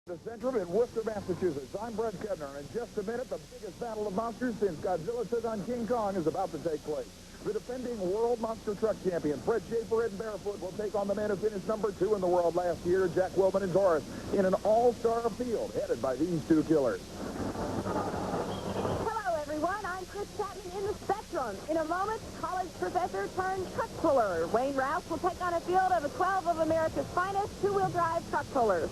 The Central in Worcester, Massachusetts. I'm Bret, Kepner, and in just a minute, the biggest battle of monsters since Godzilla took on King Kong is about to take place. The defending world monster truck champion, Bret in Barefoot, will take on the man who finished number 2 in the world last year, Jack Wilman in Taurus, in an all-star field headed by these two killers. Hello, everyone. I'm Kris Chapman in the Spectrum. In a moment, college professor turned truck puller Wayne Rouse will take on a field of 12 of America's finest two-wheel drive truck pullers.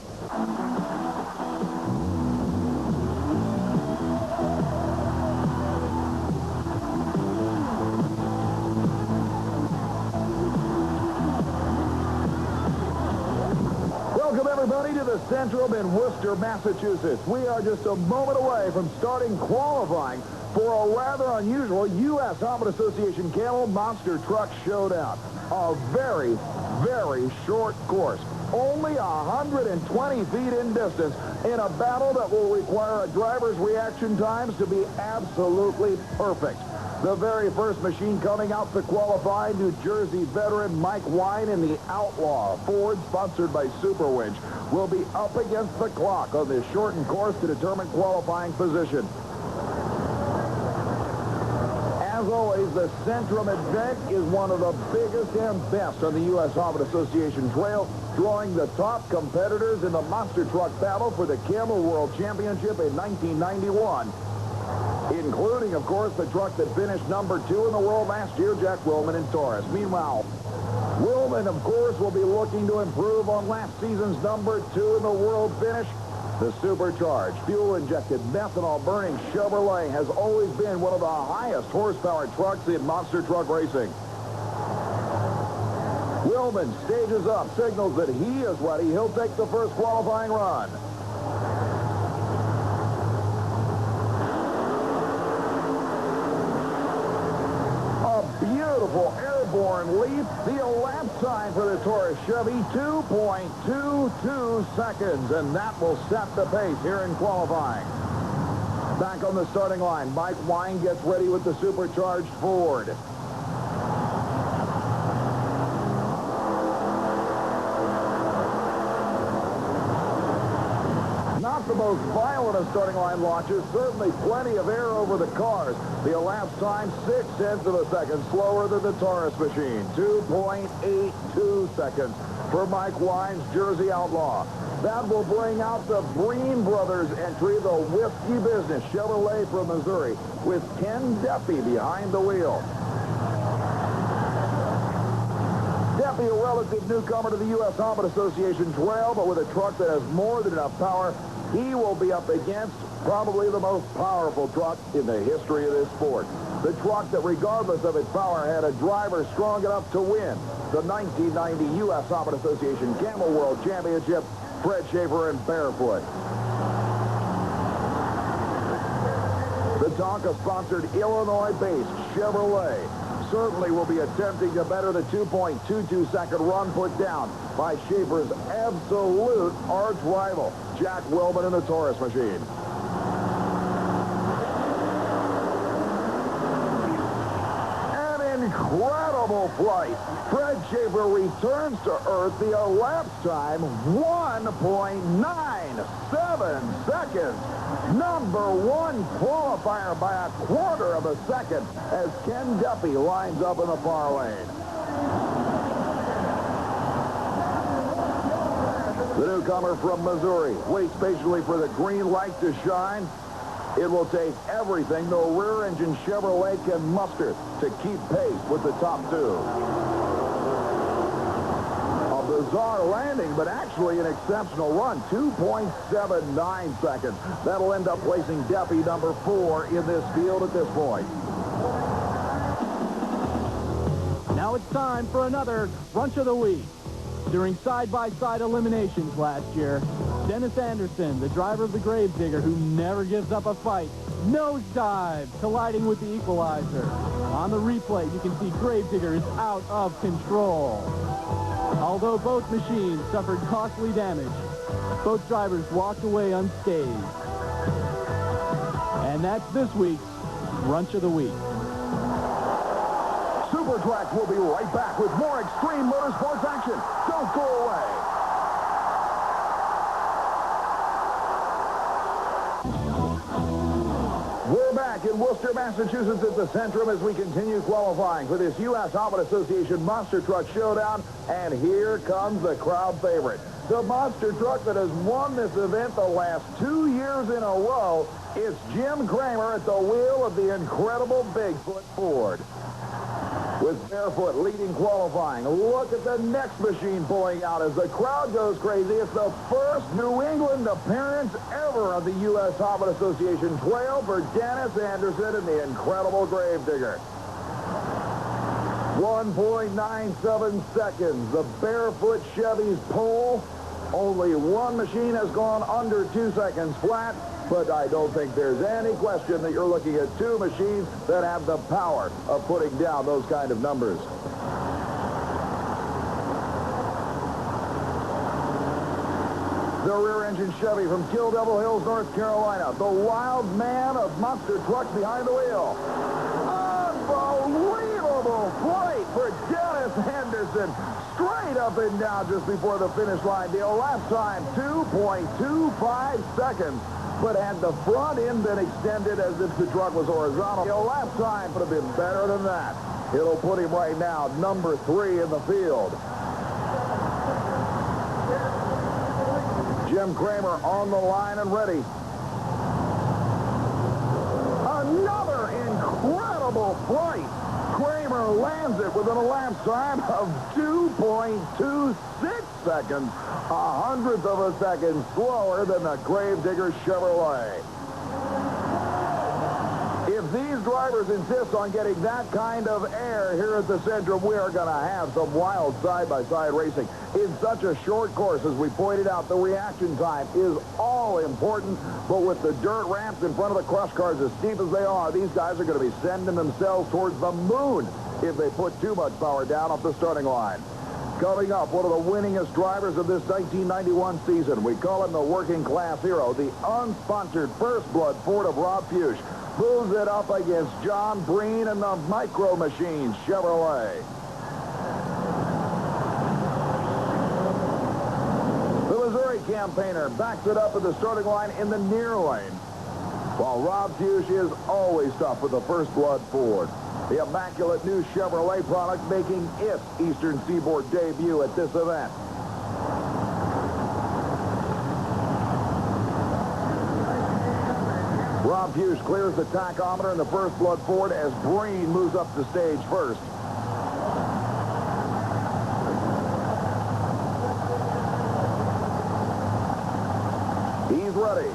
Welcome, everybody, to the Central in Worcester, Massachusetts. We are just a moment away from starting qualifying for a rather unusual USHRA Association Camel Monster Truck Showdown. A very, very short course. Only 120 feet in distance in a battle that will require a driver's reaction times to be absolutely perfect. The very first machine coming out to qualify, New Jersey veteran Mike Wine in the Outlaw Ford, sponsored by Super Winch, will be up against the clock on this shortened course to determine qualifying position. As always, the Centrum event is one of the biggest and best on the USHRA Association trail, drawing the top competitors in the monster truck battle for the Camel World Championship in 1991. Including, of course, the truck that finished number 2 in the world last year, Jack Wilman in Taurus. Meanwhile, Wilman, of course, will be looking to improve on last season's number 2 in the world finish. The supercharged, fuel-injected, methanol-burning Chevrolet has always been one of the highest horsepower trucks in monster truck racing. Wilman stages up, signals that he is ready. He'll take the first qualifying run. Beautiful airborne leap. The elapsed time for the Taurus Chevy, 2.22 seconds, and that will set the pace here in qualifying. Back on the starting line, Mike Wine gets ready with the supercharged Ford. Not the most violent of starting line launches, certainly plenty of air over the cars. The elapsed time, 0.6 of a second slower than the Taurus machine. 2.82 seconds for Mike Wine's Jersey Outlaw. That will bring out the Breen Brothers entry, the Whiskey Business Chevrolet from Missouri, with Ken Duffy behind the wheel. Duffy, a relative newcomer to the USHRA Association trail, but with a truck that has more than enough power. He will be up against probably the most powerful truck in the history of this sport. The truck that, regardless of its power, had a driver strong enough to win the 1990 USHRA Association Camel World Championship, Bret in Barefoot. The Tonka-sponsored Illinois-based Chevrolet certainly will be attempting to better the 2.22-second run put down by Schaefer's absolute arch rival, Jack Wilman in the Taurus machine. An incredible flight. Bret returns to Earth. The elapsed time, 1.97 seconds. Number 1 qualifier by a quarter of a second as Ken Duffy lines up in the far lane. The newcomer from Missouri waits patiently for the green light to shine. It will take everything the rear-engine Chevrolet can muster to keep pace with the top two. A bizarre landing, but actually an exceptional run, 2.79 seconds. That'll end up placing Duffy number 4 in this field at this point. Now it's time for another Runch of the Week. During side-by-side eliminations last year, Dennis Anderson, the driver of the Gravedigger, who never gives up a fight, nosedive, colliding with the equalizer. On the replay, you can see Gravedigger is out of control. Although both machines suffered costly damage, both drivers walked away unscathed. And that's this week's Runch of the Week. Super Trax will be right back with more extreme motorsports action. Don't go away. We're back in Worcester, Massachusetts at the Centrum as we continue qualifying for this USHRA Association Monster Truck Showdown. And here comes the crowd favorite. The monster truck that has won this event the last 2 years in a row. It's Jim Kramer at the wheel of the incredible Bigfoot Ford. With Barefoot leading qualifying. Look at the next machine pulling out as the crowd goes crazy. It's the first New England appearance ever of the USHRA Association 12 for Dennis Anderson and the incredible Gravedigger. 1.97 seconds. The Barefoot Chevy's pole. Only one machine has gone under 2 seconds flat. But I don't think there's any question that you're looking at two machines that have the power of putting down those kind of numbers. The rear-engine Chevy from Kill Devil Hills, North Carolina. The wild man of monster trucks behind the wheel. Unbelievable flight for Dennis Anderson. Straight up and down just before the finish line. The elapsed time, 2.25 seconds. But had the front end been extended as if the truck was horizontal, the lap time would have been better than that. It'll put him right now number 3 in the field. Jim Kramer on the line and ready. Another incredible flight. Kramer lands it with an elapsed time of 2.26 seconds, a hundredth of a second slower than the Gravedigger Chevrolet. If these drivers insist on getting that kind of air here at the Centrum, we are going to have some wild side-by-side racing. In such a short course, as we pointed out, the reaction time is all important, but with the dirt ramps in front of the crush cars as steep as they are, these guys are going to be sending themselves towards the moon if they put too much power down off the starting line. Coming up, one of the winningest drivers of this 1991 season. We call him the working class hero, the unsponsored first blood Ford of Rob Fuchs. Moves it up against John Breen and the Micro Machines Chevrolet. The Missouri campaigner backs it up at the starting line in the near lane. While Rob Fuchs is always tough with the first blood Ford. The immaculate new Chevrolet product making its Eastern Seaboard debut at this event. Rob Fuchs clears the tachometer in the first blood Ford as Breen moves up the stage first. He's ready.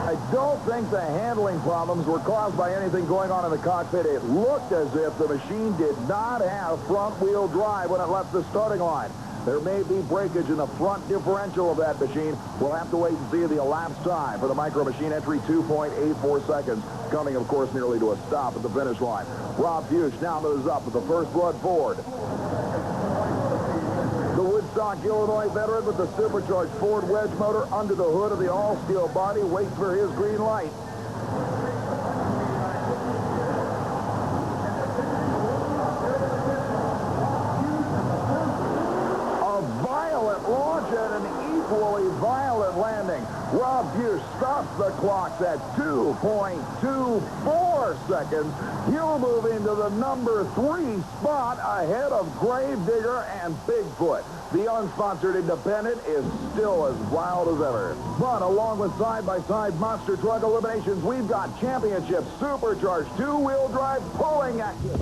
I don't think the handling problems were caused by anything going on in the cockpit. It looked as if the machine did not have front-wheel drive when it left the starting line. There may be breakage in the front differential of that machine. We'll have to wait and see the elapsed time for the Micro Machine entry, 2.84 seconds, coming, of course, nearly to a stop at the finish line. Rob Fuchs now moves up with the first blood Ford. The Woodstock, Illinois veteran with the supercharged Ford wedge motor under the hood of the all-steel body waits for his green light. A violent launch and an equally violent landing. Rob Fuchs stops the clocks at 2.24 seconds. He'll move into the number 3 spot ahead of Gravedigger and Bigfoot. The unsponsored independent is still as wild as ever. But along with side-by-side monster truck eliminations, we've got championship supercharged two-wheel drive pulling action.